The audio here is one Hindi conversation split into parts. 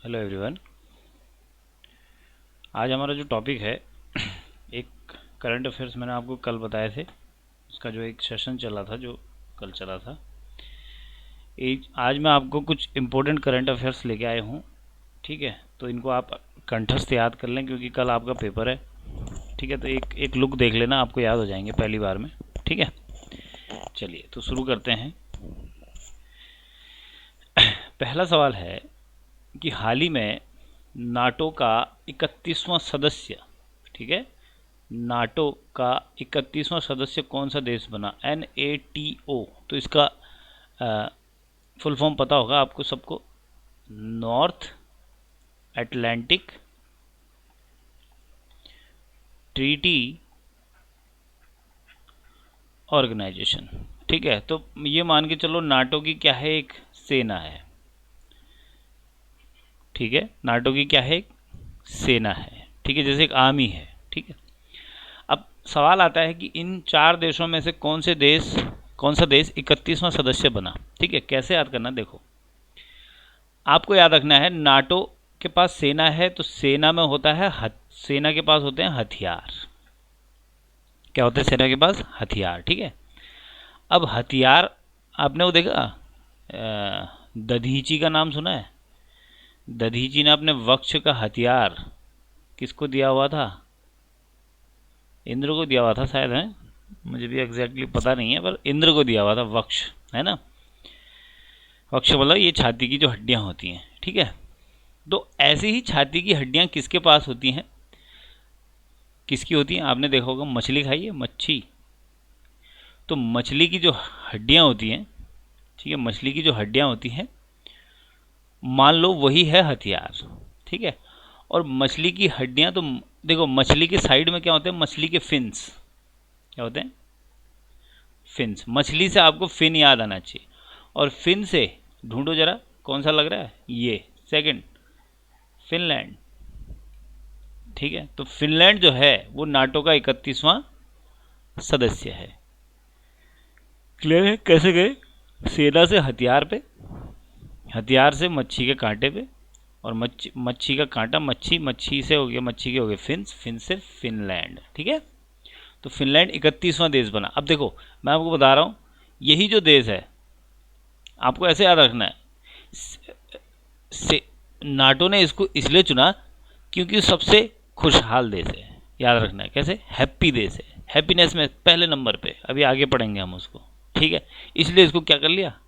Hello everyone. आज हमारा जो टॉपिक है एक करंट अफेयर्स मैंने आपको कल बताए थे, उसका जो एक सेशन चला था जो कल चला था। आज मैं आपको कुछ इम्पोर्टेंट करंट अफेयर्स लेके आया हूँ। ठीक है, तो इनको आप कंठस्थ याद कर लें क्योंकि कल आपका पेपर है। ठीक है, तो एक लुक देख लेना, आपको याद हो जाएंगे पहली बार में। ठीक है, चलिए तो शुरू करते हैं। पहला सवाल है कि हाल ही में नाटो का 31वां सदस्य, ठीक है, नाटो का 31वां सदस्य कौन सा देश बना? NATO। तो इसका फुल फॉर्म पता होगा आपको सबको, नॉर्थ अटलांटिक ट्रीटी ऑर्गेनाइजेशन। ठीक है, तो ये मान के चलो नाटो की क्या है, एक सेना है। ठीक है, नाटो की क्या है, एक सेना है। ठीक है, जैसे एक आर्मी है। ठीक है, अब सवाल आता है कि इन चार देशों में से कौन सा देश 31वां सदस्य बना। ठीक है, कैसे याद करना, देखो आपको याद रखना है नाटो के पास सेना है, तो सेना में होता है सेना के पास होते हैं हथियार। क्या होते हैं सेना के पास? हथियार। ठीक है, अब हथियार आपने वो देखा, दधीची का नाम सुना है? दधीची ने अपने वक्ष का हथियार किसको दिया हुआ था? इंद्र को दिया हुआ था शायद, है, मुझे भी एग्जैक्टली पता नहीं है, पर इंद्र को दिया हुआ था वक्ष, है ना। वक्ष मतलब ये छाती की जो हड्डियां होती हैं। ठीक है, तो ऐसी ही छाती की हड्डियां किसके पास होती हैं? किसकी होती हैं? आपने देखा होगा, मछली खाई है, मच्छी। तो मछली की जो हड्डियां होती हैं, ठीक है, मछली की जो हड्डियां होती हैं, मान लो वही है हथियार। ठीक है, और मछली की हड्डियां तो देखो, मछली के साइड में क्या होते हैं? मछली के फिन्स। क्या होते हैं? फिन्स। मछली से आपको फिन याद आना चाहिए, और फिन से ढूंढो जरा कौन सा लग रहा है, ये सेकंड, फिनलैंड। ठीक है, तो फिनलैंड जो है वो नाटो का 31वां सदस्य है। क्लियर है? कैसे गए? सेना से हथियार पे, हथियार से मच्छी के कांटे पे, और मच्छी का कांटा, मच्छी से हो गया, मच्छी के हो गए फिन्स, फिन से फिनलैंड। ठीक है, तो फिनलैंड 31वां देश बना। अब देखो मैं आपको बता रहा हूं, यही जो देश है आपको ऐसे याद रखना है, से नाटो ने इसको इसलिए चुना क्योंकि सबसे खुशहाल देश है। याद रखना है कैसे, हैप्पी देश है, हैप्पीनेस में पहले नंबर पे। अभी आगे पढ़ेंगे हम उसको। ठीक है, इसलिए इसको क्या कर लिया,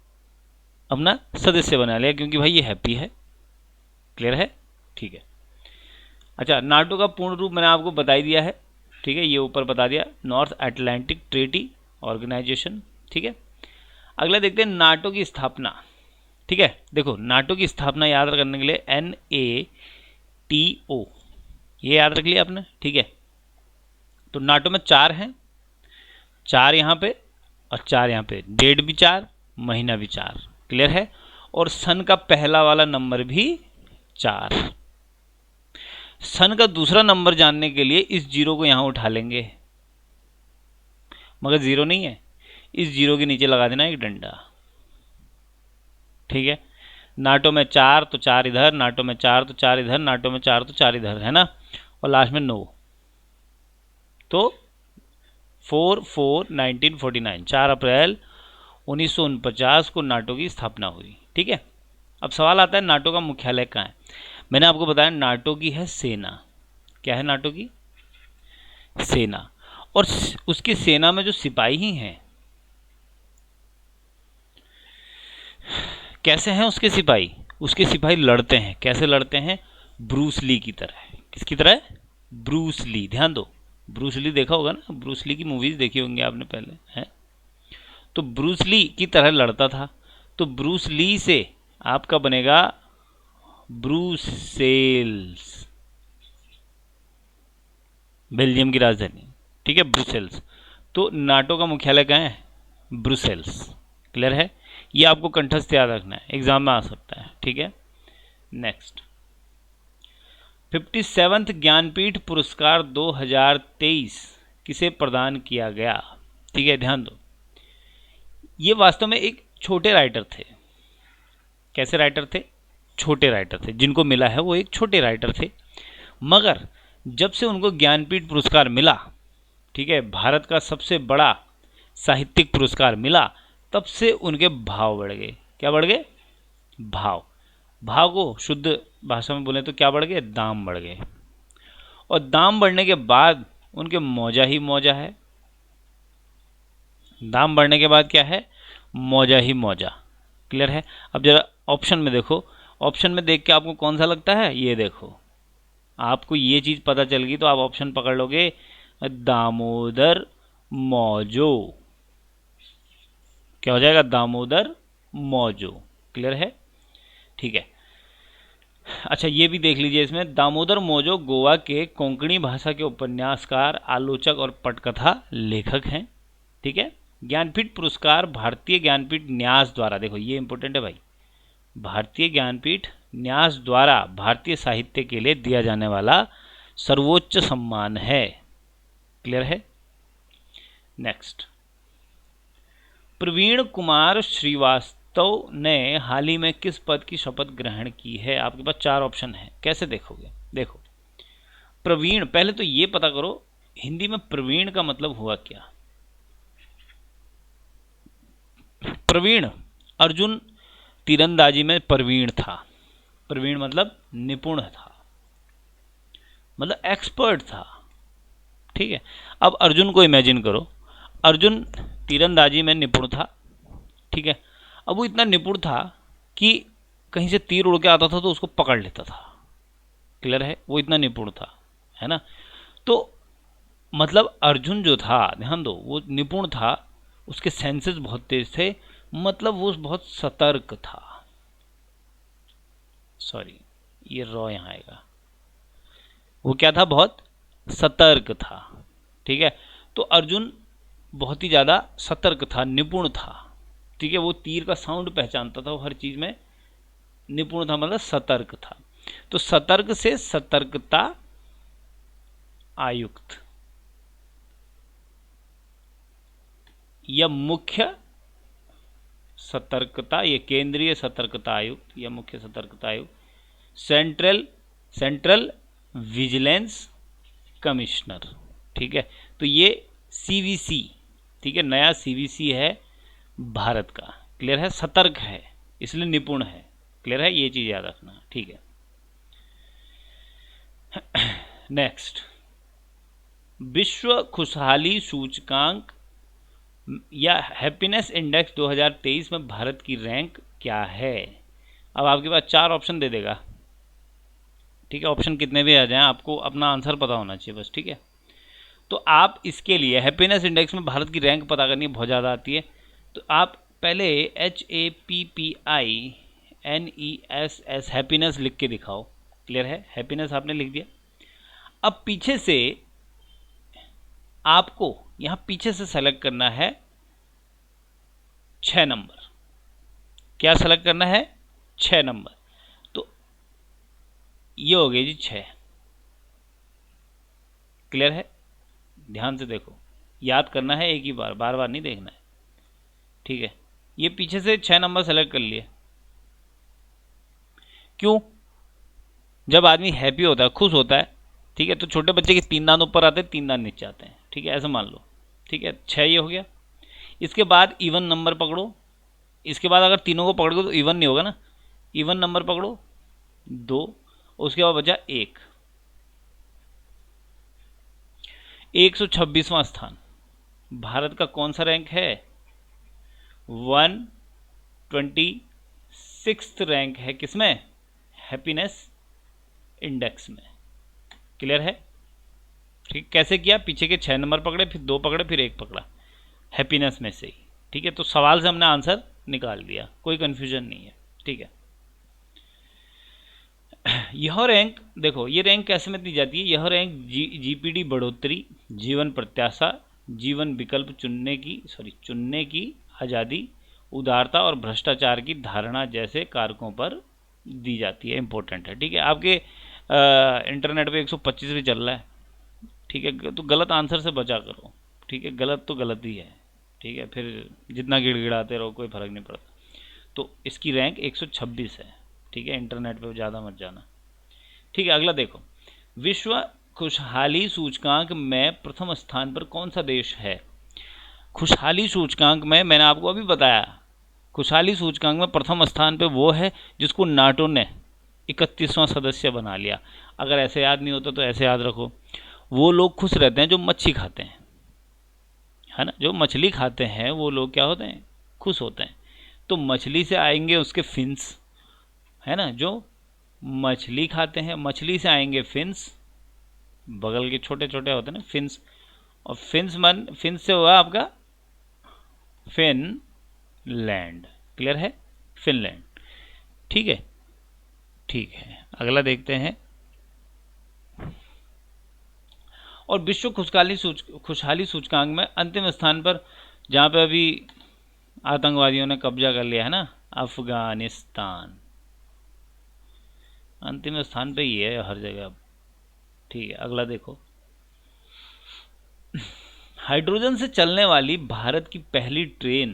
अपना सदस्य बना लिया, क्योंकि भाई ये हैप्पी है। क्लियर है? ठीक है, अच्छा, नाटो का पूर्ण रूप मैंने आपको बता ही दिया है। ठीक है, ये ऊपर बता दिया, नॉर्थ अटलांटिक ट्रीटी ऑर्गेनाइजेशन। ठीक है, अगला देखते हैं नाटो की स्थापना। ठीक है, देखो नाटो की स्थापना याद करने के लिए NATO, ये याद रख लिया आपने। ठीक है, तो नाटो में 4 हैं, 4 यहाँ पे और 4 यहाँ पे, डेट भी 4, महीना भी 4। क्लियर है? और सन का पहला वाला नंबर भी 4। सन का दूसरा नंबर जानने के लिए इस जीरो को यहां उठा लेंगे, मगर जीरो नहीं है, इस जीरो के नीचे लगा देना एक डंडा। ठीक है, नाटो में 4 तो 4 इधर, नाटो में 4 तो 4 इधर, नाटो में 4 तो 4 इधर, है ना, और लास्ट में 9, तो 4/4/1949, 4 अप्रैल 1949 को नाटो की स्थापना हुई। ठीक है, अब सवाल आता है नाटो का मुख्यालय कहाँ है? मैंने आपको बताया नाटो की है सेना। क्या है नाटो की? सेना। और उसकी सेना में जो सिपाही हैं, कैसे हैं उसके सिपाही? उसके सिपाही लड़ते हैं, कैसे लड़ते हैं? ब्रूस ली की तरह। किसकी तरह? Bruce Lee. ध्यान दो, ब्रूस ली देखा होगा ना, ब्रूस ली की मूवीज देखी होंगी आपने पहले, है? तो ब्रूस ली की तरह लड़ता था, तो ब्रूस ली से आपका बनेगा ब्रुसेल्स, बेल्जियम की राजधानी। ठीक है, ब्रुसेल्स। तो नाटो का मुख्यालय कहाँ है? ब्रुसेल्स। क्लियर है? ये आपको कंठस्थ याद रखना है, एग्जाम में आ सकता है। ठीक है, नेक्स्ट, 57th ज्ञानपीठ पुरस्कार 2023 किसे प्रदान किया गया? ठीक है, ध्यान दो, ये वास्तव में एक छोटे राइटर थे। कैसे राइटर थे? छोटे राइटर थे, जिनको मिला है वो एक छोटे राइटर थे। मगर जब से उनको ज्ञानपीठ पुरस्कार मिला, ठीक है, भारत का सबसे बड़ा साहित्यिक पुरस्कार मिला, तब से उनके भाव बढ़ गए। क्या बढ़ गए? भाव। भाव को शुद्ध भाषा में बोले तो क्या बढ़ गए? दाम बढ़ गए। और दाम बढ़ने के बाद उनके मौजा ही मौजा है। दाम बढ़ने के बाद क्या है? मौजा ही मौजा। क्लियर है? अब जरा ऑप्शन में देखो, ऑप्शन में देख के आपको कौन सा लगता है? ये देखो, आपको ये चीज पता चल गई तो आप ऑप्शन पकड़ लोगे, दामोदर मौजो। क्या हो जाएगा? दामोदर मौजो। क्लियर है? ठीक है। अच्छा, ये भी देख लीजिए, इसमें दामोदर मौजो गोवा के कोंकणी भाषा के उपन्यासकार, आलोचक और पटकथा लेखक हैं। ठीक है। ज्ञानपीठ पुरस्कार भारतीय ज्ञानपीठ न्यास द्वारा, देखो ये इंपॉर्टेंट है भाई, भारतीय ज्ञानपीठ न्यास द्वारा भारतीय साहित्य के लिए दिया जाने वाला सर्वोच्च सम्मान है। क्लियर है? नेक्स्ट, प्रवीण कुमार श्रीवास्तव ने हाल ही में किस पद की शपथ ग्रहण की है? आपके पास 4 ऑप्शन है, कैसे देखोगे? देखो, प्रवीण, पहले तो ये पता करो हिंदी में प्रवीण का मतलब हुआ क्या। प्रवीण, अर्जुन तीरंदाजी में प्रवीण था। प्रवीण मतलब निपुण था, मतलब एक्सपर्ट था। ठीक है। अब अर्जुन को इमेजिन करो, अर्जुन तीरंदाजी में निपुण था। ठीक है। अब वो इतना निपुण था कि कहीं से तीर उड़ के आता था तो उसको पकड़ लेता था। क्लियर है? वो इतना निपुण था, है ना। तो मतलब अर्जुन जो था, ध्यान दो, वो निपुण था, उसके सेंसेस बहुत तेज थे, मतलब वो बहुत सतर्क था। सॉरी, ये रॉ यहां आएगा। वो क्या था? बहुत सतर्क था। ठीक है। तो अर्जुन बहुत ही ज्यादा सतर्क था, निपुण था। ठीक है। वो तीर का साउंड पहचानता था, वो हर चीज में निपुण था, मतलब सतर्क था। तो सतर्क से सतर्कता आयुक्त या मुख्य सतर्कता, ये केंद्रीय सतर्कता आयुक्त या मुख्य सतर्कता आयुक्त, सेंट्रल विजिलेंस कमिश्नर। ठीक है। तो ये सीवीसी, ठीक है, नया सीवीसी है भारत का। क्लियर है? सतर्क है इसलिए निपुण है। क्लियर है? ये चीज याद रखना। ठीक है। नेक्स्ट, विश्व खुशहाली सूचकांक या हैप्पीनेस इंडेक्स 2023 में भारत की रैंक क्या है? अब आपके पास 4 ऑप्शन दे देगा। ठीक है। ऑप्शन कितने भी आ जाएं, आपको अपना आंसर पता होना चाहिए बस। ठीक है। तो आप इसके लिए हैप्पीनेस इंडेक्स में भारत की रैंक पता करनी बहुत ज़्यादा आती है, तो आप पहले HAPPINESS हैप्पीनेस लिख के दिखाओ। क्लियर है? हैप्पीनेस आपने लिख दिया। अब पीछे से आपको यहाँ पीछे से सेलेक्ट करना है 6 नंबर। क्या सेलेक्ट करना है? 6 नंबर। तो ये हो गई जी 6। क्लियर है? ध्यान से देखो, याद करना है एक ही बार, बार बार नहीं देखना है। ठीक है। ये पीछे से 6 नंबर सेलेक्ट कर लिए। क्यों? जब आदमी हैप्पी होता है, खुश होता है, ठीक है, तो छोटे बच्चे के 3 दांत ऊपर आते हैं, 3 दांत नीचे आते हैं। ठीक है, ऐसा मान लो। ठीक है, 6 ये हो गया। इसके बाद इवन नंबर पकड़ो। इसके बाद अगर तीनों को पकड़ोगे तो इवन नहीं होगा ना, इवन नंबर पकड़ो 2, उसके बाद बचा 1। 126वां स्थान भारत का कौन सा रैंक है? 126 रैंक है किसमें? हैप्पीनेस इंडेक्स में। क्लियर है? ठीक, कैसे किया? पीछे के 6 नंबर पकड़े, फिर 2 पकड़े, फिर 1 पकड़ा, हैप्पीनेस में से ही। ठीक है। तो सवाल से हमने आंसर निकाल दिया, कोई कंफ्यूजन नहीं है। ठीक है। यह रैंक देखो, ये रैंक कैसे में दी जाती है? यह रैंक जीपीडी बढ़ोतरी, जीवन प्रत्याशा, जीवन विकल्प चुनने की आज़ादी, उदारता और भ्रष्टाचार की धारणा जैसे कारकों पर दी जाती है। इंपॉर्टेंट है। ठीक है। आपके इंटरनेट पे 125 भी चल रहा है। ठीक है। तो गलत आंसर से बचा करो। ठीक है। गलत तो गलत ही है। ठीक है। फिर जितना गिड़गिड़ाते रहो कोई फर्क नहीं पड़ता। तो इसकी रैंक 126 है। ठीक है, इंटरनेट पे ज़्यादा मत जाना। ठीक है, अगला देखो, विश्व खुशहाली सूचकांक में प्रथम स्थान पर कौन सा देश है? खुशहाली सूचकांक में मैंने आपको अभी बताया, खुशहाली सूचकांक में प्रथम स्थान पे वो है जिसको नाटो ने 31वां सदस्य बना लिया। अगर ऐसे याद नहीं होता तो ऐसे याद रखो, वो लोग खुश रहते हैं जो मच्छी खाते हैं, है ना, जो मछली खाते हैं वो लोग क्या होते हैं, खुश होते हैं। तो मछली से आएंगे उसके फिन्स, है ना, जो मछली खाते हैं, मछली से आएंगे फिन्स, बगल के छोटे छोटे होते हैं ना फिन्स, और फिन्स से हुआ आपका फिनलैंड। क्लियर है, फिनलैंड। ठीक है, ठीक है, अगला देखते हैं। और विश्व खुशहाली सूचकांक में अंतिम स्थान पर, जहां पे अभी आतंकवादियों ने कब्जा कर लिया है ना, अफगानिस्तान, अंतिम स्थान पे ही है हर जगह अब। ठीक है, अगला देखो, हाइड्रोजन से चलने वाली भारत की पहली ट्रेन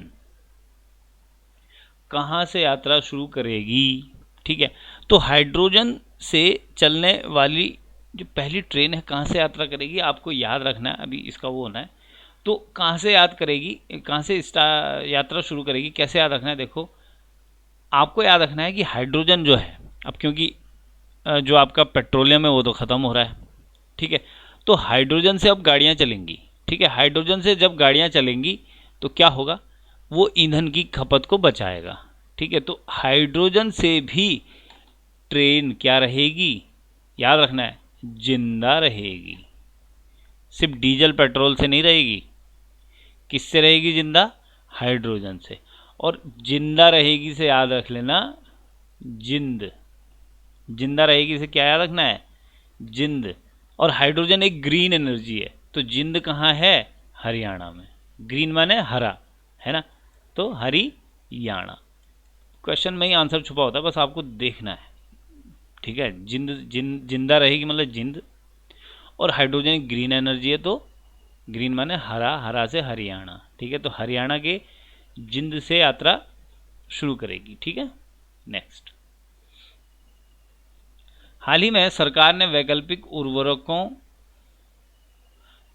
कहां से यात्रा शुरू करेगी? ठीक है, तो हाइड्रोजन से चलने वाली जो पहली ट्रेन है कहां से यात्रा करेगी, आपको याद रखना है, अभी इसका वो होना है। तो कहां से याद करेगी, कहां से यात्रा शुरू करेगी, कैसे याद रखना है? देखो, आपको याद रखना है कि हाइड्रोजन जो है, अब क्योंकि जो आपका पेट्रोलियम है वो तो ख़त्म हो रहा है, ठीक है, तो हाइड्रोजन से अब गाड़ियाँ चलेंगी। ठीक है, हाइड्रोजन से जब गाड़ियाँ चलेंगी तो क्या होगा, वो ईंधन की खपत को बचाएगा। ठीक है, तो हाइड्रोजन से भी ट्रेन क्या रहेगी, याद रखना है, जिंदा रहेगी। सिर्फ डीजल पेट्रोल से नहीं रहेगी, किससे रहेगी जिंदा? हाइड्रोजन से। और जिंदा रहेगी से याद रख लेना, जिंदा रहेगी से क्या याद रखना है, जिंद। और हाइड्रोजन एक ग्रीन एनर्जी है, तो जिंद कहाँ है, हरियाणा में। ग्रीन माने हरा, है ना, तो हरियाणा। क्वेश्चन में ही आंसर छुपा होता है, बस आपको देखना है। ठीक है, जिंदा रहेगी मतलब जिंद, और हाइड्रोजन ग्रीन एनर्जी है, तो ग्रीन माने हरा, हरा से हरियाणा। ठीक है, तो हरियाणा के जिंद से यात्रा शुरू करेगी। ठीक है, नेक्स्ट, हाल ही में सरकार ने वैकल्पिक उर्वरकों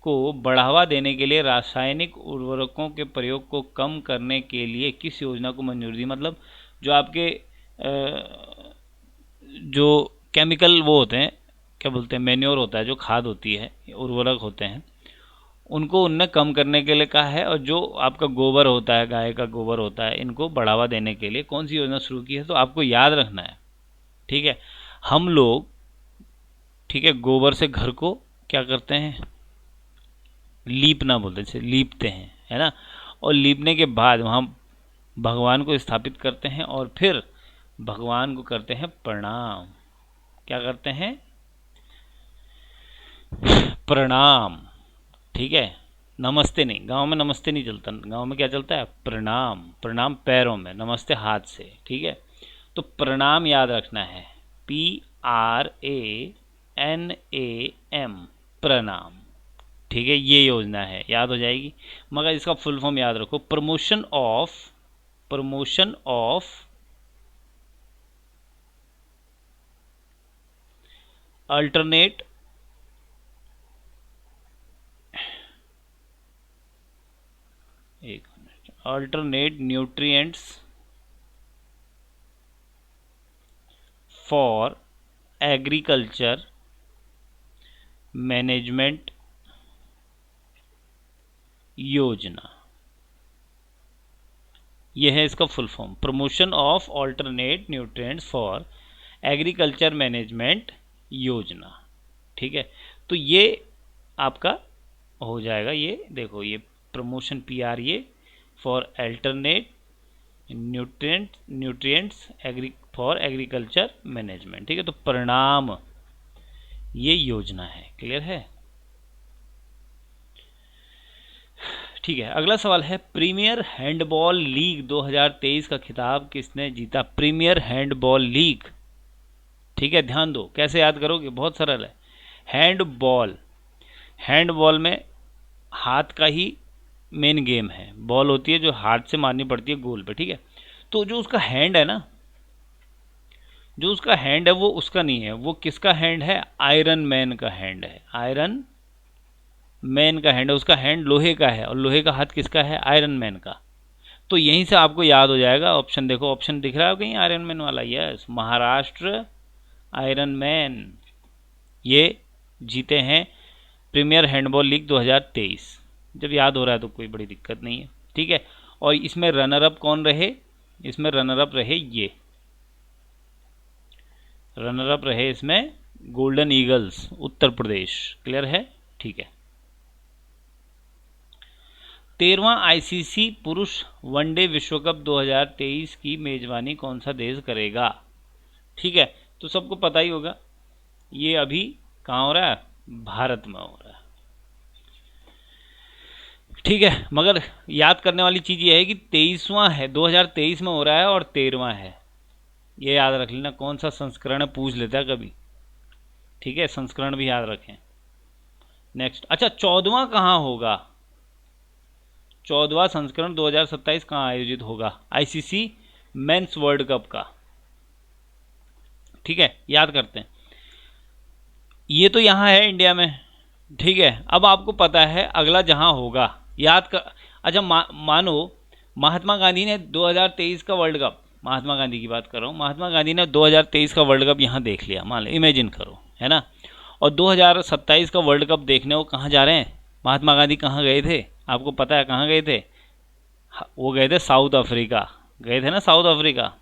को बढ़ावा देने के लिए रासायनिक उर्वरकों के प्रयोग को कम करने के लिए किस योजना को मंजूरी दी? मतलब जो आपके जो केमिकल वो होते हैं, क्या बोलते हैं, मैन्योर होता है, जो खाद होती है, उर्वरक होते हैं, उनको उनने कम करने के लिए कहा है। और जो आपका गोबर होता है, गाय का गोबर होता है, इनको बढ़ावा देने के लिए कौन सी योजना शुरू की है? तो आपको याद रखना है। ठीक है, हम लोग, ठीक है, गोबर से घर को क्या करते हैं, लीपना बोलते हैं, लीपते हैं, है ना, और लीपने के बाद वहाँ भगवान को स्थापित करते हैं और फिर भगवान को करते हैं प्रणाम। क्या करते हैं, प्रणाम। ठीक है, नमस्ते नहीं, गांव में नमस्ते नहीं चलता, गांव में क्या चलता है, प्रणाम। प्रणाम पैरों में, नमस्ते हाथ से। ठीक है, तो प्रणाम याद रखना है, PRANAM, प्रणाम। ठीक है, ये योजना है, याद हो जाएगी। मगर इसका फुल फॉर्म याद रखो, promotion of alternate nutrients for agriculture management योजना। यह है इसका full form, promotion of alternate nutrients for agriculture management योजना। ठीक है, तो ये आपका हो जाएगा, ये देखो, ये promotion PRA for alternate nutrients for agriculture management. ठीक है, तो परिणाम ये योजना है। क्लियर है, ठीक है, अगला सवाल है, प्रीमियर हैंडबॉल लीग 2023 का खिताब किसने जीता? प्रीमियर हैंडबॉल लीग, ठीक है, ध्यान दो, कैसे याद करोगे, बहुत सरल है। हैंडबॉल में हाथ का ही मेन गेम है, बॉल होती है जो हाथ से मारनी पड़ती है गोल पे। ठीक है, तो जो उसका हैंड है ना, जो उसका हैंड है वो उसका नहीं है, वो किसका हैंड है? आयरन मैन का हैंड है। आयरन मैन का हैंड है, उसका हैंड लोहे का है और लोहे का हाथ किसका है? आयरन मैन का। तो यहीं से आपको याद हो जाएगा। ऑप्शन देखो, ऑप्शन दिख रहा है कहीं आयरन मैन वाला? यस, महाराष्ट्र आयरन मैन ये जीते हैं प्रीमियर हैंडबॉल लीग 2023। जब याद हो रहा है तो कोई बड़ी दिक्कत नहीं है, ठीक है। और इसमें रनर अप कौन रहे? इसमें रनर अप रहे ये, रनर अप रहे इसमें golden eagles Uttar Pradesh. Clear है? ठीक है। 13वां आईसीसी पुरुष वनडे विश्व कप 2023 की मेजबानी कौन सा देश करेगा? ठीक है, तो सबको पता ही होगा ये अभी कहाँ हो रहा है? भारत में हो रहा है, ठीक है। मगर याद करने वाली चीज़ ये है कि 23वां है, 2023 में हो रहा है और 13वां है, ये याद रख लेना। कौन सा संस्करण है पूछ लेता है कभी, ठीक है, संस्करण भी याद रखें। नेक्स्ट, अच्छा 14वां कहाँ होगा? 14वां संस्करण 2027 कहाँ आयोजित होगा? आईसीसी मेंस वर्ल्ड कप का, ठीक है, याद करते हैं। ये तो यहाँ है इंडिया में, ठीक है। अब आपको पता है अगला जहाँ होगा, याद कर। अच्छा मानो महात्मा गांधी ने 2023 का वर्ल्ड कप, महात्मा गांधी की बात कर रहा हूँ, महात्मा गांधी ने 2023 का वर्ल्ड कप यहाँ देख लिया, मान लो, इमेजिन करो, है ना। और 2027 का वर्ल्ड कप देखने वो कहाँ जा रहे हैं? महात्मा गांधी कहाँ गए थे? आपको पता है कहाँ गए थे? वो गए थे साउथ अफ्रीका, गए थे ना साउथ अफ्रीका।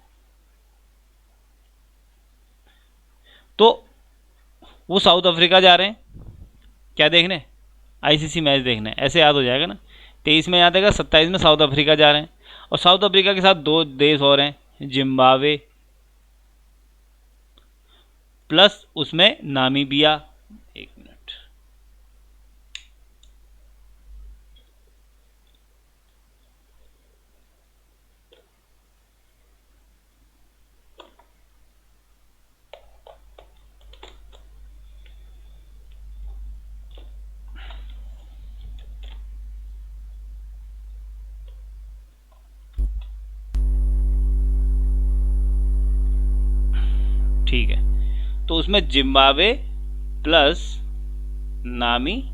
तो वो साउथ अफ्रीका जा रहे हैं क्या देखने? आईसीसी मैच देखने। ऐसे याद हो जाएगा ना, 23 में याद आएगा, 27 में साउथ अफ्रीका जा रहे हैं। और साउथ अफ्रीका के साथ दो देश और हैं, जिम्बाब्वे प्लस उसमें नामीबिया। एक मिनट, ठीक है। तो उसमें जिम्बाब्वे प्लस नामीबिया,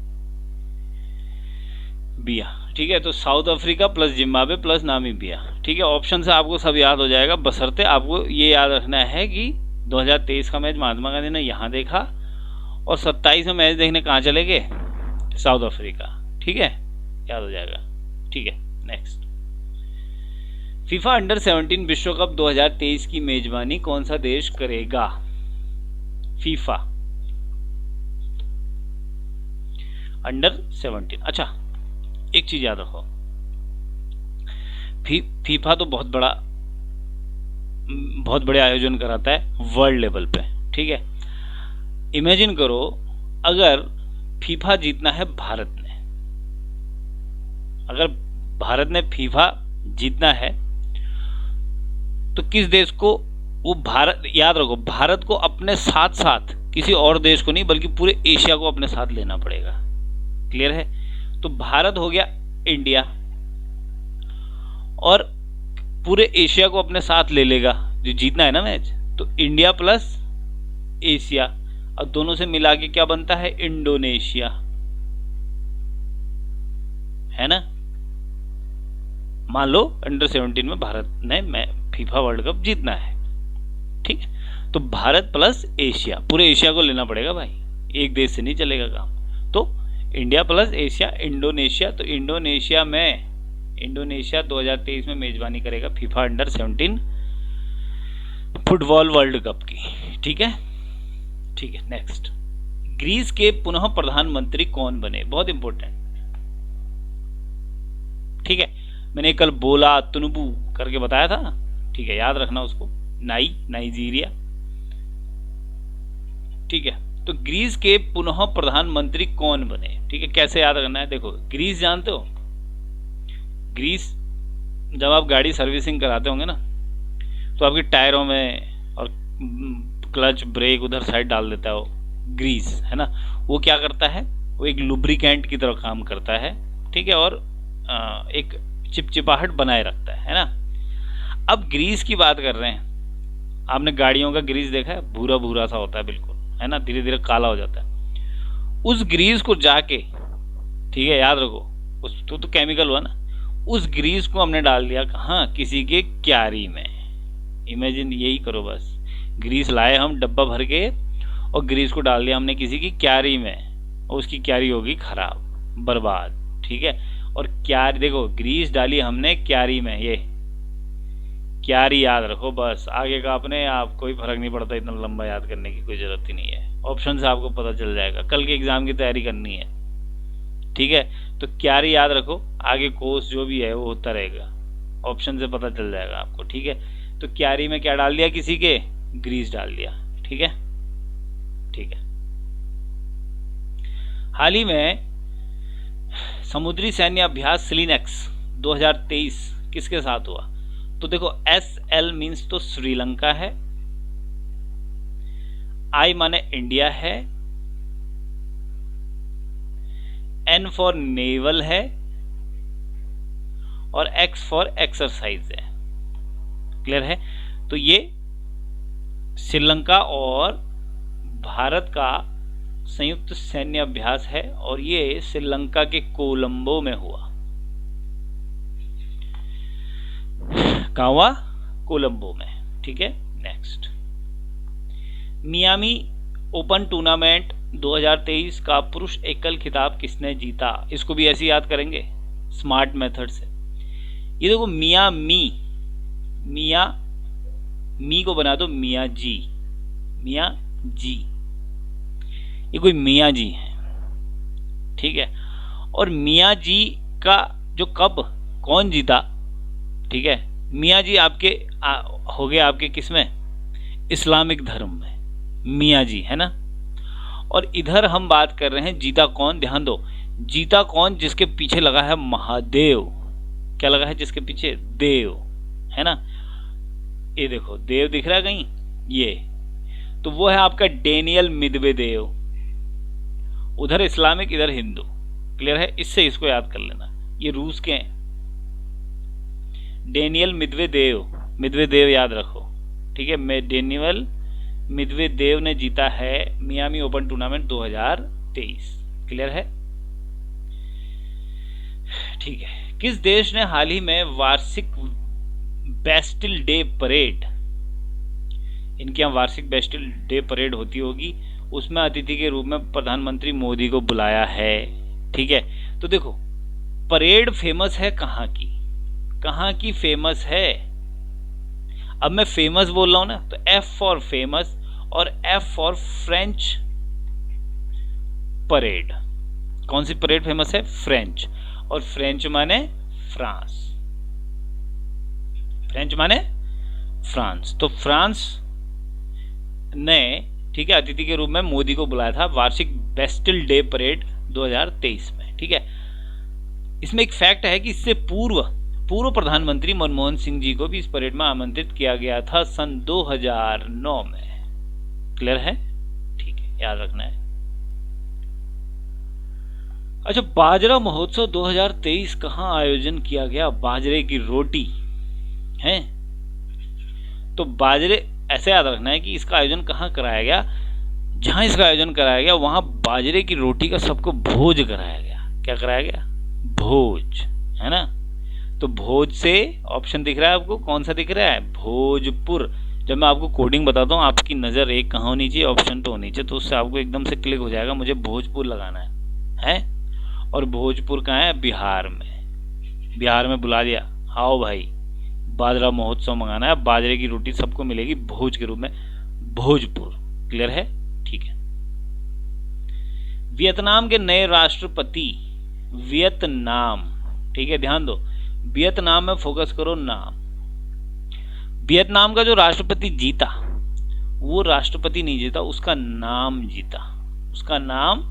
ठीक है। तो south Africa plus Zimbabwe plus Namibia, ठीक है। ऑप्शन से आपको सब याद हो जाएगा, बशर्ते आपको ये याद रखना है कि 2023 का मैच महात्मा गांधी ने यहाँ देखा और 27 में मैच देखने कहाँ चले गए? साउथ अफ्रीका, ठीक है, याद हो जाएगा, ठीक है। नेक्स्ट, फीफा अंडर 17 विश्व कप 2023 की मेजबानी कौन सा देश करेगा? FIFA under 17। अच्छा एक चीज याद रखो, फीफा तो बहुत बड़े आयोजन कराता है वर्ल्ड लेवल पे, ठीक है। इमेजिन करो अगर फीफा जीतना है भारत ने, अगर भारत ने फीफा जीतना है तो किस देश को वो भारत, याद रखो, भारत को अपने साथ साथ किसी और देश को नहीं बल्कि पूरे एशिया को अपने साथ लेना पड़ेगा। क्लियर है? तो भारत हो गया इंडिया और पूरे एशिया को अपने साथ ले लेगा जो जीतना है ना मैच। तो इंडिया प्लस एशिया, और दोनों से मिला के क्या बनता है? इंडोनेशिया, है ना। मान लो अंडर 17 में भारत ने फीफा वर्ल्ड कप जीतना है, ठीक है। तो भारत प्लस एशिया, पूरे एशिया को लेना पड़ेगा भाई, एक देश से नहीं चलेगा काम। तो इंडिया प्लस एशिया इंडोनेशिया, तो इंडोनेशिया 2023 में मेजबानी करेगा FIFA under 17 football world cup की, ठीक है, ठीक है। नेक्स्ट, ग्रीस के पुनः प्रधानमंत्री कौन बने? बहुत इंपॉर्टेंट, ठीक है। मैंने कल बोला तुनुबू करके बताया था, ठीक है, याद रखना उसको। नाइजीरिया, ठीक है। तो ग्रीस के पुनः प्रधानमंत्री कौन बने? ठीक है, कैसे याद रखना है? देखो, ग्रीस जानते हो, ग्रीस जब आप गाड़ी सर्विसिंग कराते होंगे ना तो आपके टायरों में और क्लच ब्रेक उधर साइड डाल देता है वो ग्रीस, है ना। वो क्या करता है? वो एक लुब्रिकेंट की तरह काम करता है, ठीक है, और एक चिपचिपाहट बनाए रखता है ना। अब ग्रीस की बात कर रहे हैं आपने गाड़ियों का ग्रीस देखा है, भूरा भूरा सा होता है बिल्कुल, है ना, धीरे धीरे काला हो जाता है। उस ग्रीस को जाके, ठीक है, याद रखो, उस तो केमिकल हुआ ना, उस ग्रीस को हमने डाल दिया कहाँ, किसी के क्यारी में। इमेजिन यही करो बस, ग्रीस लाए हम डब्बा भर के और ग्रीस को डाल दिया हमने किसी की क्यारी में, और उसकी क्यारी होगी खराब, बर्बाद, ठीक है। और क्यारी देखो, ग्रीस डाली हमने क्यारी में, ये क्यारी याद रखो बस, आगे का अपने आप कोई फर्क नहीं पड़ता, इतना लंबा याद करने की कोई जरूरत ही नहीं है, ऑप्शन से आपको पता चल जाएगा, कल के एग्जाम की तैयारी करनी है, ठीक है। तो क्यारी याद रखो, आगे कोर्स जो भी है वो होता रहेगा, ऑप्शन से पता चल जाएगा आपको, ठीक है। तो क्यारी में क्या डाल दिया, किसी के ग्रीस डाल दिया, ठीक है, ठीक है। हाल ही में समुद्री सैन्य अभ्यास सिलिनेक्स 2023 किसके साथ हुआ? तो देखो, SL मीन्स तो श्रीलंका है, I माने इंडिया है, N फॉर नेवल है, और X फॉर एक्सरसाइज है। क्लियर है? तो ये श्रीलंका और भारत का संयुक्त सैन्य अभ्यास है, और ये श्रीलंका के कोलंबो में हुआ। कहाँ हुआ? कोलंबो में, ठीक है। नेक्स्ट, मियामी ओपन टूर्नामेंट 2023 का पुरुष एकल खिताब किसने जीता? इसको भी ऐसे याद करेंगे स्मार्ट मेथड से। ये देखो, मिया मी को बना दो मिया जी, ये कोई मिया जी है, ठीक है। और मिया जी का जो कब कौन जीता, ठीक है, मिया जी आपके हो गए आपके किसमें, इस्लामिक धर्म में, मिया जी, है ना। और इधर हम बात कर रहे हैं जीता कौन, ध्यान दो, जीता कौन, जिसके पीछे लगा है महादेव। क्या लगा है जिसके पीछे? देव, है ना। ये देखो देव दिख रहा है कहीं, ये तो वो है आपका डेनियल मिदवेदेव, उधर इस्लामिक इधर हिंदू। क्लियर है? इससे इसको याद कर लेना, ये रूस के हैं, डेनियल मिदवेदेव याद रखो, ठीक है। डेनियल मिदवेदेव ने जीता है मियामी ओपन टूर्नामेंट 2023। क्लियर है? ठीक है। किस देश ने हाल ही में वार्षिक बेस्टिल डे परेड, इनके यहाँ वार्षिक बेस्टिल डे परेड होती होगी, उसमें अतिथि के रूप में प्रधानमंत्री मोदी को बुलाया है, ठीक है। तो देखो, परेड फेमस है कहाँ की फेमस है? अब मैं फेमस बोल रहा हूं ना, तो F फॉर फेमस और F फॉर फ्रेंच परेड। कौन सी परेड फेमस है? फ्रेंच, और फ्रेंच माने फ्रांस, फ्रेंच माने फ्रांस। तो फ्रांस ने, ठीक है, अतिथि के रूप में मोदी को बुलाया था वार्षिक बेस्टिल डे परेड 2023 में, ठीक है। इसमें एक फैक्ट है कि इससे पूर्व प्रधानमंत्री मनमोहन सिंह जी को भी इस परेड में आमंत्रित किया गया था सन 2009 में। क्लियर है? ठीक है, याद रखना है। अच्छा, बाजरा महोत्सव 2023 कहाँ आयोजन किया गया? बाजरे की रोटी है, तो बाजरे, ऐसे याद रखना है कि इसका आयोजन कहाँ कराया गया, जहां इसका आयोजन कराया गया वहां बाजरे की रोटी का सबको भोज कराया गया। क्या कराया गया? भोज, है ना। तो भोज से ऑप्शन दिख रहा है आपको, कौन सा दिख रहा है? भोजपुर। जब मैं आपको कोडिंग बताता हूँ, आपकी नजर एक कहाँ होनी चाहिए? ऑप्शन पे होनी चाहिए, तो उससे आपको एकदम से क्लिक हो जाएगा मुझे भोजपुर लगाना है? और भोजपुर कहाँ है? बिहार में। बिहार में बुला दिया, आओ भाई बाजरा महोत्सव मंगाना है, बाजरे की रोटी सबको मिलेगी भोज के रूप में, भोजपुर। क्लियर है? ठीक है। वियतनाम के नए राष्ट्रपति, वियतनाम, ठीक है, ध्यान दो, वियतनाम में फोकस करो नाम। वियतनाम का जो राष्ट्रपति जीता, वो राष्ट्रपति नहीं जीता, उसका नाम जीता, उसका नाम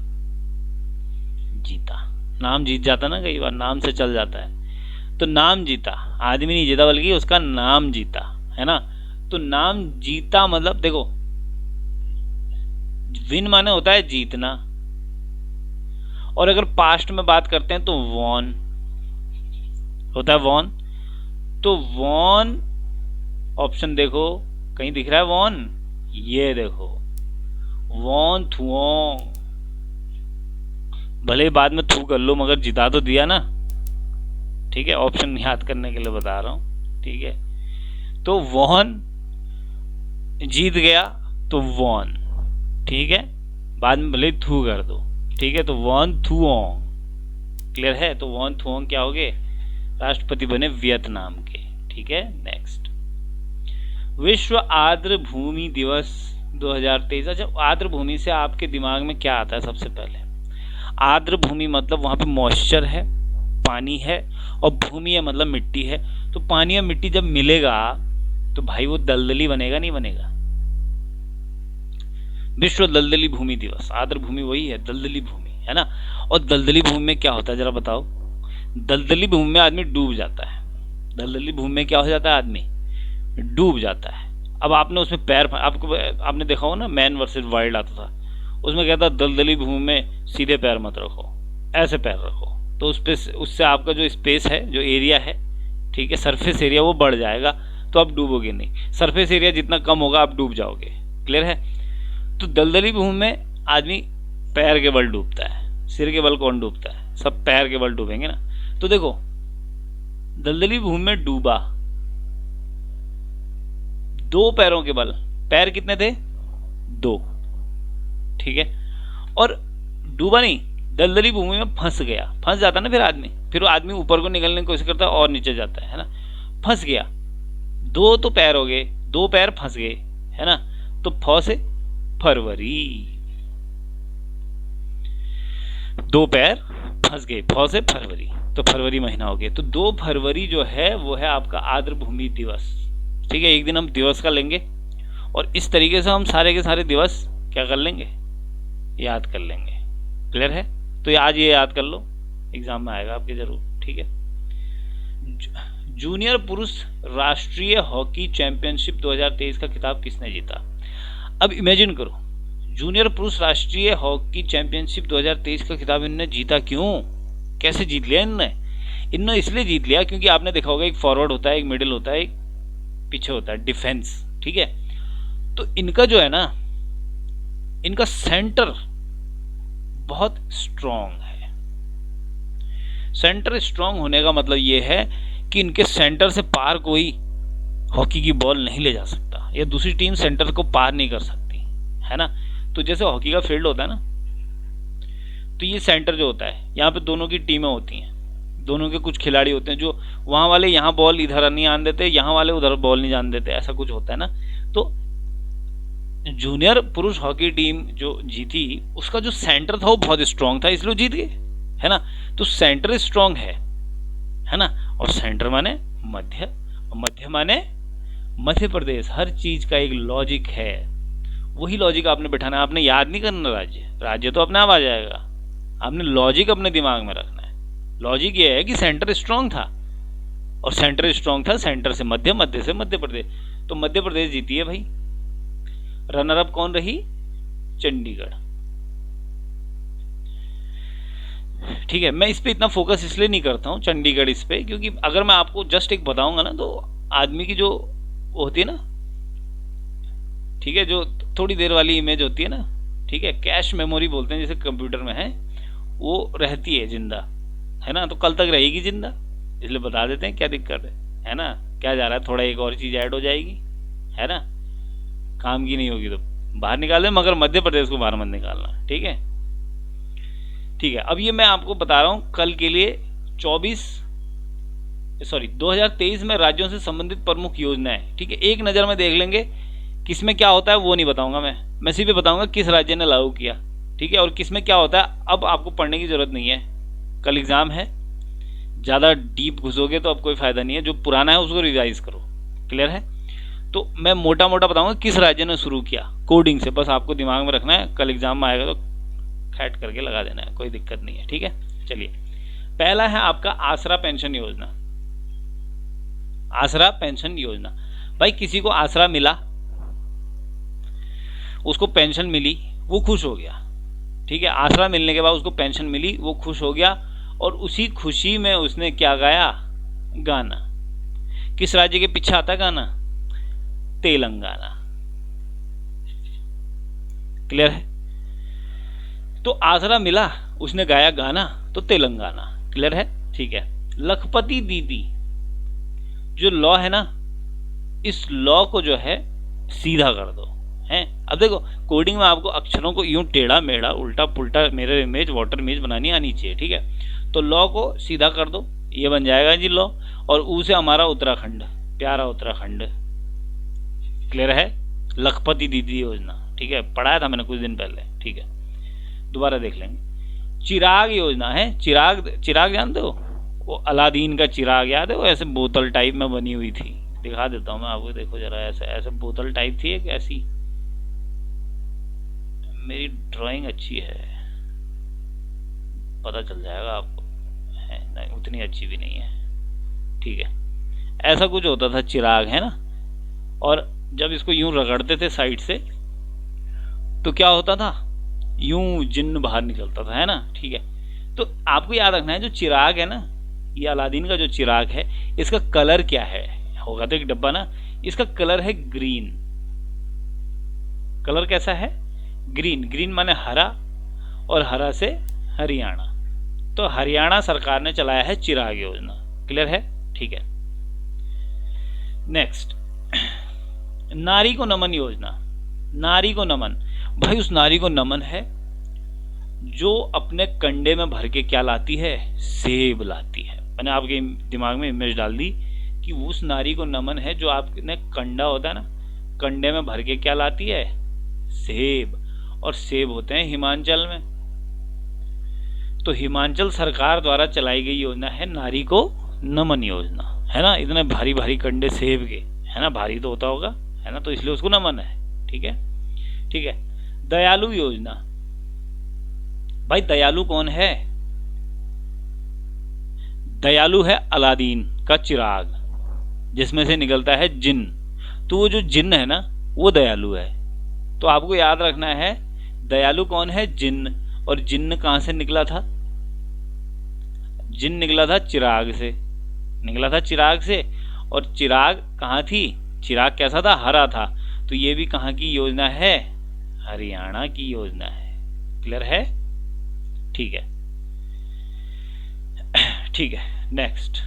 जीता। नाम जीत जाता ना, कई बार नाम से चल जाता है, तो नाम जीता, आदमी नहीं जीता बल्कि उसका नाम जीता, है ना। तो नाम जीता मतलब देखो, विन माने होता है जीतना, और अगर पास्ट में बात करते हैं तो वॉन होता है, वॉन। तो वॉन ऑप्शन देखो, कहीं दिख रहा है वॉन? ये देखो, वॉन थुओंग। भले ही बाद में थू कर लो, मगर जिता तो दिया ना। ठीक है, ऑप्शन याद करने के लिए बता रहा हूं। ठीक है, तो वॉन जीत गया तो वॉन। ठीक है, बाद में भले थू कर दो। ठीक है, तो वॉन थुओंग। क्लियर है? तो वॉन थुओंग क्या हो गए? राष्ट्रपति बने वियतनाम के। ठीक है, नेक्स्ट, विश्व आर्द्र भूमि दिवस 2023। अच्छा, आर्द्र भूमि से आपके दिमाग में क्या आता है सबसे पहले? आर्द्र भूमि मतलब वहां पे मॉइस्चर है, पानी है, और भूमि है मतलब मिट्टी है। तो पानी और मिट्टी जब मिलेगा तो भाई वो दलदली बनेगा, नहीं बनेगा? विश्व दलदली भूमि दिवस, आर्द्र भूमि वही है, दलदली भूमि, है ना। और दलदली भूमि में क्या होता है जरा बताओ? दलदली भूमि में आदमी डूब जाता है। दलदली भूमि में क्या हो जाता है? आदमी डूब जाता है। अब आपने उसमें पैर, आपने देखा हो ना मैन वर्सेस वाइल्ड आता था, उसमें कहता दलदली भूमि में सीधे पैर मत रखो, ऐसे पैर रखो। तो उससे आपका जो स्पेस है, जो एरिया है, ठीक है, सरफेस एरिया, वो बढ़ जाएगा, तो आप डूबोगे नहीं। सरफेस एरिया जितना कम होगा आप डूब जाओगे। क्लियर है? तो दलदली भूमि में आदमी पैर के बल डूबता है, सिर के बल कौन डूबता है? सब पैर के बल डूबेंगे ना। तो देखो, दलदली भूमि में डूबा 2 पैरों के बल। पैर कितने थे? 2। ठीक है, और डूबा नहीं, दलदली भूमि में फंस गया। फंस जाता ना फिर आदमी ऊपर को निकलने की कोशिश करता है और नीचे जाता है ना। फंस गया, 2 तो पैर हो गए, 2 पैर फंस गए, है ना। तो फ से फरवरी, 2 पैर फंस गए, फ से फरवरी, तो फरवरी महीना हो गया। तो 2 फरवरी जो है वो है आपका आर्द्र भूमि दिवस। ठीक है, एक दिन हम दिवस का लेंगे और इस तरीके से हम सारे के सारे दिवस क्या कर लेंगे? याद कर लेंगे। क्लियर है? तो आज ये याद कर लो, एग्जाम में आएगा आपके जरूर। ठीक है, जूनियर पुरुष राष्ट्रीय हॉकी चैंपियनशिप 2023 का खिताब किसने जीता? अब इमेजिन करो, जूनियर पुरुष राष्ट्रीय हॉकी चैंपियनशिप 2023 का खिताब इन्होंने जीता। क्यों, कैसे जीत लिया इन्होंने इसलिए जीत लिया क्योंकि आपने देखा होगा एक फॉरवर्ड होता है, एक मिडिल होता है, एक पीछे होता है, डिफेंस। ठीक है, तो इनका जो है ना, इनका सेंटर बहुत स्ट्रांग है। सेंटर स्ट्रांग होने का मतलब ये है कि इनके सेंटर से पार कोई हॉकी की बॉल नहीं ले जा सकता, या दूसरी टीम सेंटर को पार नहीं कर सकती, है ना। तो जैसे हॉकी का फील्ड होता है ना, तो ये सेंटर जो होता है, यहाँ पे दोनों की टीमें होती हैं, दोनों के कुछ खिलाड़ी होते हैं, जो वहां वाले यहाँ बॉल इधर नहीं आने देते, यहाँ वाले उधर बॉल नहीं जाने देते, ऐसा कुछ होता है ना। तो जूनियर पुरुष हॉकी टीम जो जीती, उसका जो सेंटर था वो बहुत स्ट्रांग था, इसलिए जीत गए, है ना। तो सेंटर स्ट्रांग है ना। और सेंटर माने मध्य, और मध्य माने मध्य प्रदेश। हर चीज का एक लॉजिक है, वही लॉजिक आपने बैठाना है। आपने याद नहीं करना राज्य तो अपने आप आ जाएगा, आपने लॉजिक अपने दिमाग में रखना है। लॉजिक ये है कि सेंटर स्ट्रांग था, और सेंटर स्ट्रांग था सेंटर से मध्य, मध्य से मध्य प्रदेश, तो मध्य प्रदेश जीती है भाई। रनर अप कौन रही? चंडीगढ़। ठीक है, मैं इस पे इतना फोकस इसलिए नहीं करता हूं, चंडीगढ़ इस पे, क्योंकि अगर मैं आपको जस्ट एक बताऊंगा ना, तो आदमी की जो होती है ना, ठीक है, जो थोड़ी देर वाली इमेज होती है ना, ठीक है, कैश मेमोरी बोलते हैं जैसे कंप्यूटर में है, वो रहती है जिंदा, है ना। तो कल तक रहेगी जिंदा, इसलिए बता देते हैं, क्या दिक्कत है ना। क्या जा रहा है, थोड़ा एक और चीज ऐड हो जाएगी, है ना, काम की नहीं होगी तो बाहर निकाल दे, मगर मध्य प्रदेश को बाहर मत निकालना। ठीक है, ठीक है। अब ये मैं आपको बता रहा हूं कल के लिए 2023 में राज्यों से संबंधित प्रमुख योजनाएं। ठीक है, एक नजर में देख लेंगे, किसमें क्या होता है वो नहीं बताऊंगा मैं सिर्फ बताऊंगा किस राज्य ने लागू किया। ठीक है, और किसमें क्या होता है अब आपको पढ़ने की जरूरत नहीं है, कल एग्जाम है, ज्यादा डीप घुसोगे तो अब कोई फायदा नहीं है, जो पुराना है उसको रिवाइज करो। क्लियर है? तो मैं मोटा मोटा बताऊंगा किस राज्य ने शुरू किया, कोडिंग से, बस आपको दिमाग में रखना है, कल एग्जाम में आएगा तो खैट करके लगा देना है, कोई दिक्कत नहीं है। ठीक है, चलिए, पहला है आपका आसरा पेंशन योजना। आसरा पेंशन योजना, भाई किसी को आसरा मिला, उसको पेंशन मिली, वो खुश हो गया। ठीक है, आसरा मिलने के बाद उसको पेंशन मिली, वो खुश हो गया, और उसी खुशी में उसने क्या गाया? गाना। किस राज्य के पीछे आता गाना? तेलंगाना। क्लियर है? तो आसरा मिला, उसने गाया गाना, तो तेलंगाना। क्लियर है? ठीक है। लखपति दीदी, जो लॉ है ना, इस लॉ को जो है सीधा कर दो। हैं? अब देखो कोडिंग में आपको अक्षरों को यूं टेढ़ा मेढ़ा उल्टा पुल्टा मिरर इमेज वाटर इमेज बनानी आनी चाहिए। ठीक है? तो लॉ को सीधा कर दो, ये बन जाएगा जी लॉ। और ऊ से हमारा उत्तराखंड, प्यारा उत्तराखंड। क्लियर है? लखपति दीदी योजना। ठीक है, पढ़ाया था मैंने कुछ दिन पहले। ठीक है, दोबारा देख लेंगे। चिराग योजना है। चिराग, चिराग जानते हो? वो अलादीन का चिराग, याद है? वो ऐसे बोतल टाइप में बनी हुई थी। दिखा देता हूँ मैं आपको, देखो जरा। ऐसे ऐसे बोतल टाइप थी एक ऐसी। मेरी ड्राइंग अच्छी है, पता चल जाएगा आपको। है नहीं, उतनी अच्छी भी नहीं है। ठीक है, ऐसा कुछ होता था चिराग, है ना। और जब इसको यूं रगड़ते थे साइड से तो क्या होता था, यूं जिन्न बाहर निकलता था, है ना। ठीक है, तो आपको याद रखना है जो चिराग है ना, ये अलादीन का जो चिराग है, इसका कलर क्या है? होगा तो एक डब्बा ना, इसका कलर है ग्रीन। कलर कैसा है? ग्रीन। ग्रीन माने हरा, और हरा से हरियाणा। तो हरियाणा सरकार ने चलाया है चिराग योजना। क्लियर है? ठीक है। नेक्स्ट, नारी को नमन योजना। नारी को नमन, भाई उस नारी को नमन है जो अपने कंडे में भर के क्या लाती है? सेब लाती है। मैंने आपके दिमाग में इमेज डाल दी कि उस नारी को नमन है जो आपने कंडा होता है ना, कंडे में भर के क्या लाती है? सेब। और सेब होते हैं हिमाचल में। तो हिमाचल सरकार द्वारा चलाई गई योजना है नारी को नमन योजना, है ना। इतने भारी भारी कंडे सेब के, है ना, भारी तो होता होगा, है ना, तो इसलिए उसको नमन है। ठीक है? ठीक है। दयालु योजना, भाई दयालु कौन है? दयालु है अलादीन का चिराग, जिसमें से निकलता है जिन। तो वो जो जिन है ना, वो दयालु है। तो आपको याद रखना है दयालु कौन है? जिन। और जिन कहां से निकला था? जिन निकला था चिराग से, निकला था चिराग से। और चिराग कहां थी? चिराग कैसा था? हरा था। तो ये भी कहां की योजना है? हरियाणा की योजना है। क्लियर है? ठीक है। ठीक है। नेक्स्ट,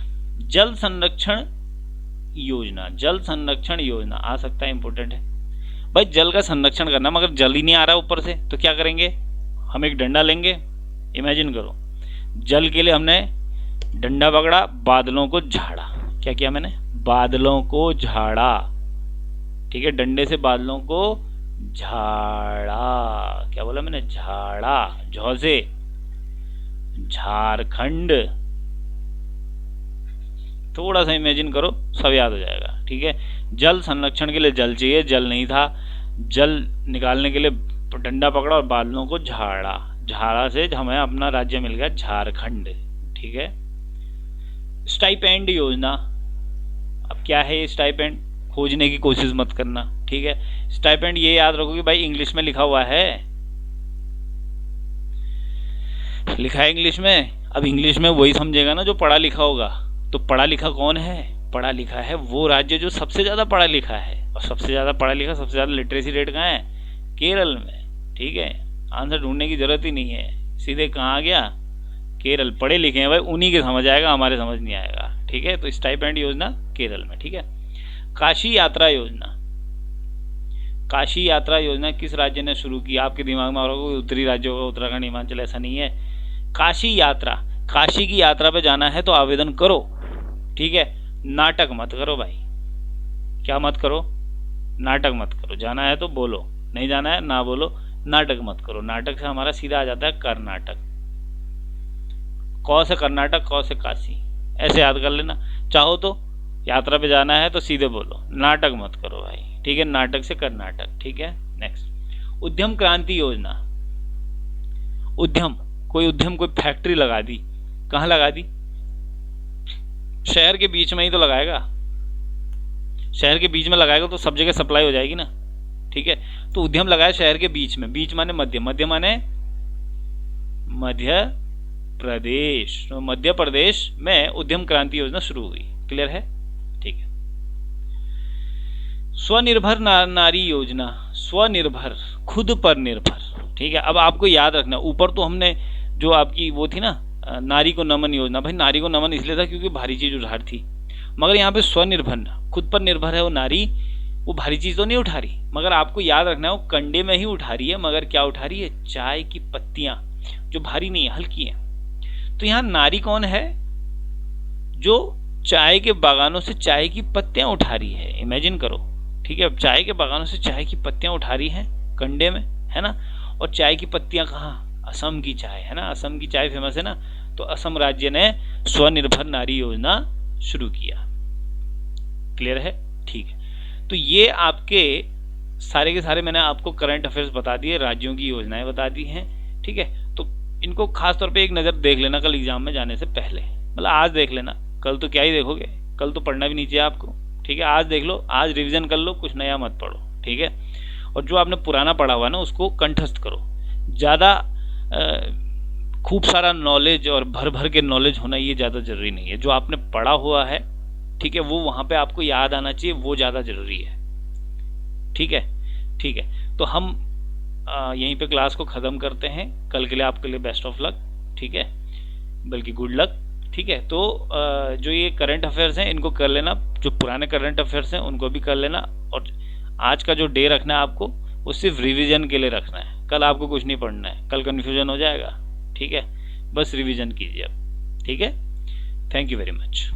जल संरक्षण योजना। जल संरक्षण योजना आ सकता है, इंपोर्टेंट है भाई। जल का संरक्षण करना, मगर जल ही नहीं आ रहा ऊपर से, तो क्या करेंगे? हम एक डंडा लेंगे। इमेजिन करो, जल के लिए हमने डंडा पकड़ा, बादलों को झाड़ा। क्या किया मैंने? बादलों को झाड़ा। ठीक है, डंडे से बादलों को झाड़ा। क्या बोला मैंने? झाड़ा। झ से झारखंड। थोड़ा सा इमेजिन करो, सब याद हो जाएगा। ठीक है, जल संरक्षण के लिए जल चाहिए, जल नहीं था। जल निकालने के लिए डंडा पकड़ा और बादलों को झाड़ा। झाड़ा से हमें अपना राज्य मिल गया झारखंड। ठीक है। स्टाइपेंड योजना, अब क्या है ये स्टाइपेंड? खोजने की कोशिश मत करना। ठीक है, स्टाइपेंड ये याद रखो कि भाई इंग्लिश में लिखा हुआ है, लिखा है इंग्लिश में। अब इंग्लिश में वही समझेगा ना जो पढ़ा लिखा होगा। तो पढ़ा लिखा कौन है? पढ़ा लिखा है वो राज्य जो सबसे ज्यादा पढ़ा लिखा है। और सबसे ज्यादा पढ़ा लिखा, सबसे ज्यादा लिटरेसी रेट कहाँ है? केरल में। ठीक है, आंसर ढूंढने की जरूरत ही नहीं है, सीधे कहाँ आ गया? केरल। पढ़े लिखे हैं भाई, उन्हीं के समझ आएगा, हमारे समझ नहीं आएगा। ठीक है, तो स्टाइपेंड योजना केरल में। ठीक है। काशी यात्रा योजना। काशी यात्रा योजना किस राज्य ने शुरू की? आपके दिमाग में आ रहा होगा उत्तरी राज्य होगा, उत्तराखंड, हिमाचल। ऐसा नहीं है। काशी यात्रा, काशी की यात्रा पे जाना है तो आवेदन करो। ठीक है, नाटक मत करो भाई। क्या मत करो? नाटक मत करो। जाना है तो बोलो, नहीं जाना है ना बोलो। नाटक मत करो। नाटक से हमारा सीधा आ जाता है कर्नाटक। क से कर्नाटक, क से काशी, ऐसे याद कर लेना। चाहो तो यात्रा पे जाना है तो सीधे बोलो, नाटक मत करो भाई। ठीक है, नाटक से कर्नाटक। ठीक है। नेक्स्ट, उद्यम क्रांति योजना। उद्यम, कोई उद्यम, कोई फैक्ट्री लगा दी। कहाँ लगा दी? शहर के बीच में ही तो लगाएगा। शहर के बीच में लगाएगा तो सब जगह सप्लाई हो जाएगी ना। ठीक है, तो उद्यम लगाया शहर के बीच में। बीच माने मध्य, मध्य माने मध्य प्रदेश। तो मध्य प्रदेश में उद्यम क्रांति योजना शुरू हुई। क्लियर है? ठीक है। स्वनिर्भर नारी योजना, स्वनिर्भर, खुद पर निर्भर। ठीक है, अब आपको याद रखना, ऊपर तो हमने जो आपकी वो थी ना नारी को नमन योजना, भाई नारी को नमन इसलिए था क्योंकि भारी चीज उठा रही थी, मगर यहाँ पे स्वनिर्भर, खुद पर निर्भर है वो नारी, वो भारी चीज तो नहीं उठा रही, मगर आपको याद रखना है वो कंडे में ही उठा रही है, मगर क्या उठा रही है, चाय की पत्तियां, जो भारी नहीं है, हल्की है। तो यहाँ नारी कौन है, जो चाय के बागानों से चाय की पत्तियां उठा रही है, इमेजिन करो। ठीक है, अब चाय के बागानों से चाय की पत्तियां उठा रही है कंडे में, है ना। और चाय की पत्तियां कहाँ, असम की चाय है ना, असम की चाय फेमस है ना, तो असम राज्य ने स्वनिर्भर नारी योजना शुरू किया। क्लियर है, ठीक है। तो ये आपके सारे के सारे मैंने आपको करंट अफेयर्स बता दिए, राज्यों की योजनाएं बता दी हैं। ठीक है, तो इनको खास तौर पे एक नज़र देख लेना कल एग्जाम में जाने से पहले, मतलब आज देख लेना, कल तो क्या ही देखोगे, कल तो पढ़ना भी नहीं चाहिए आपको। ठीक है, आज देख लो, आज रिवीजन कर लो, कुछ नया मत पढ़ो। ठीक है, और जो आपने पुराना पढ़ा हुआ ना उसको कंठस्थ करो। ज़्यादा खूब सारा नॉलेज और भर भर के नॉलेज होना ये ज़्यादा जरूरी नहीं है, जो आपने पढ़ा हुआ है, ठीक है, वो वहाँ पे आपको याद आना चाहिए, वो ज़्यादा जरूरी है। ठीक है, ठीक है, तो हम यहीं पे क्लास को ख़त्म करते हैं। कल के लिए आपके लिए बेस्ट ऑफ लक। ठीक है, बल्कि गुड लक। ठीक है, तो जो ये करंट अफेयर्स हैं इनको कर लेना, जो पुराने करंट अफेयर्स हैं उनको भी कर लेना, और आज का जो डे रखना है आपको वो सिर्फ रिवीजन के लिए रखना है, कल आपको कुछ नहीं पढ़ना है, कल कन्फ्यूजन हो जाएगा। ठीक है, बस रिवीजन कीजिए अब। ठीक है, थैंक यू वेरी मच।